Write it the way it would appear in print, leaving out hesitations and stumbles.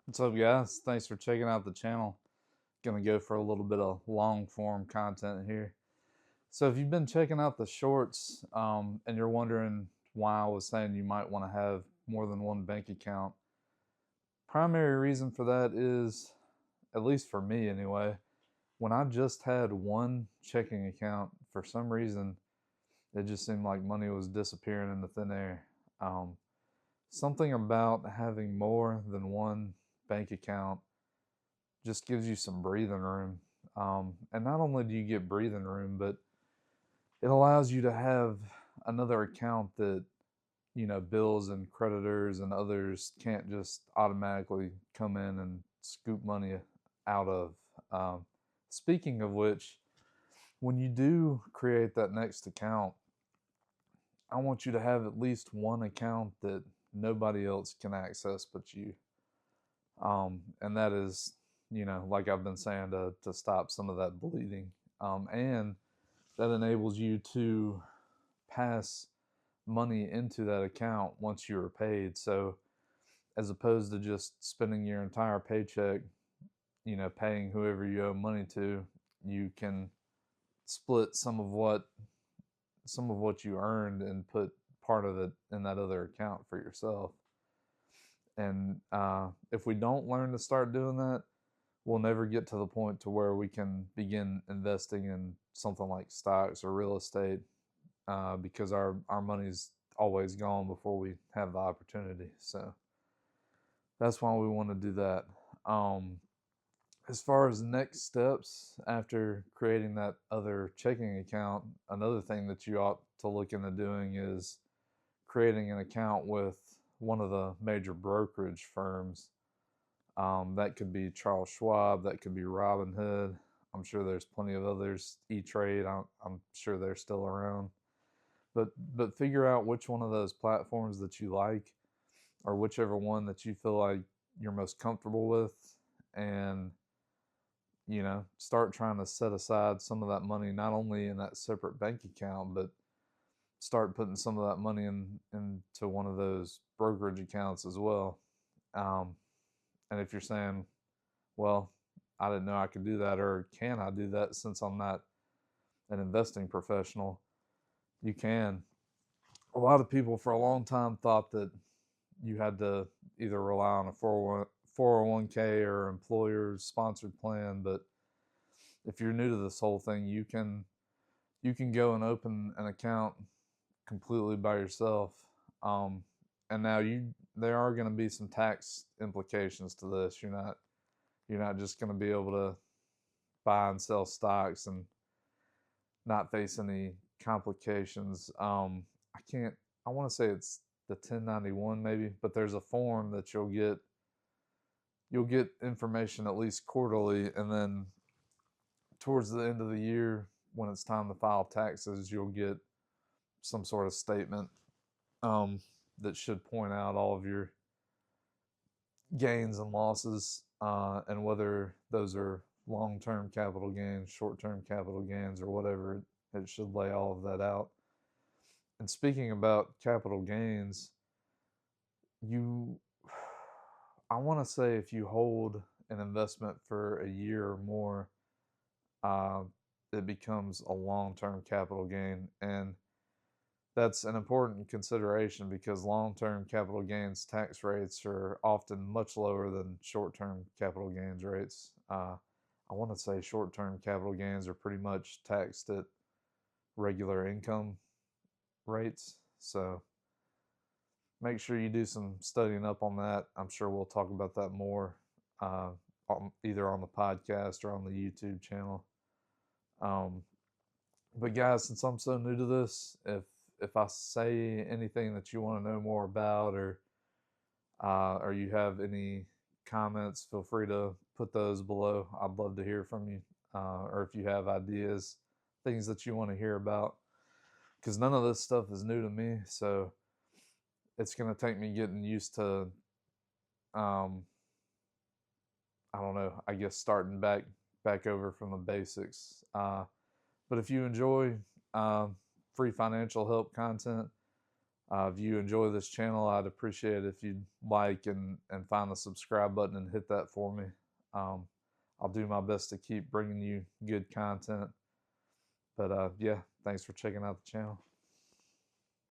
What's up, guys? Thanks for checking out the channel. Gonna go for a little bit of long form content here. So, if you've been checking out the shorts and you're wondering why I was saying you might want to have more than one bank account, primary reason for that is, at least for me anyway, when I just had one checking account, for some reason, it just seemed like money was disappearing into thin air. Um, Something about having more than one bank account just gives you some breathing room. And not only do you get breathing room, but it allows you to have another account that, bills and creditors and others can't just automatically come in and scoop money out of. Um, Speaking of which, when you do create that next account, I want you to have at least one account that nobody else can access but you. And that is, like I've been saying, to stop some of that bleeding. And that enables you to pass money into that account once you are paid. So as opposed to just spending your entire paycheck, paying whoever you owe money to, you can split some of what you earned and put part of it in that other account for yourself. And if we don't learn to start doing that, we'll never get to the point to where we can begin investing in something like stocks or real estate, because our money's always gone before we have the opportunity. So that's why we want to do that. Um, as far as next steps after creating that other checking account, another thing that you ought to look into doing is creating an account with one of the major brokerage firms. That could be Charles Schwab, that could be Robinhood. I'm sure there's plenty of others. E-Trade, I'm sure they're still around. But figure out which one of those platforms that you like, or whichever one that you feel like you're most comfortable with, and start trying to set aside some of that money, not only in that separate bank account, but start putting some of that money into one of those brokerage accounts as well. Um, and if you're saying, well, I didn't know I could do that, or can I do that since I'm not an investing professional? You can. A lot of people for a long time thought that you had to either rely on a 401k or employer sponsored plan, but if you're new to this whole thing, you can go and open an account completely by yourself. Um, and now there are going to be some tax implications to this. You're not just going to be able to buy and sell stocks and not face any complications. I can't. I want to say it's the 1091 maybe, but there's a form that you'll get. You'll get information at least quarterly, and then towards the end of the year, when it's time to file taxes, you'll get some sort of statement, um, that should point out all of your gains and losses, and whether those are long-term capital gains, short-term capital gains, or whatever. It should lay all of that out. And speaking about capital gains, you, I want to say if you hold an investment for a year or more, uh, it becomes a long-term capital gain, and that's an important consideration because long-term capital gains tax rates are often much lower than short-term capital gains rates. I want to say short-term capital gains are pretty much taxed at regular income rates. So make sure you do some studying up on that. I'm sure we'll talk about that more, uh, either on the podcast or on the YouTube channel. Um, but guys, since I'm so new to this, if I say anything that you want to know more about, or you have any comments, feel free to put those below. I'd love to hear from you, or if you have ideas, things that you want to hear about, because none of this stuff is new to me. So it's going to take me getting used to, um, I don't know, I guess starting back over from the basics. But if you enjoy uh, free financial help content, If you enjoy this channel, I'd appreciate it if you'd like and find the subscribe button and hit that for me. I'll do my best to keep bringing you good content. But yeah, thanks for checking out the channel.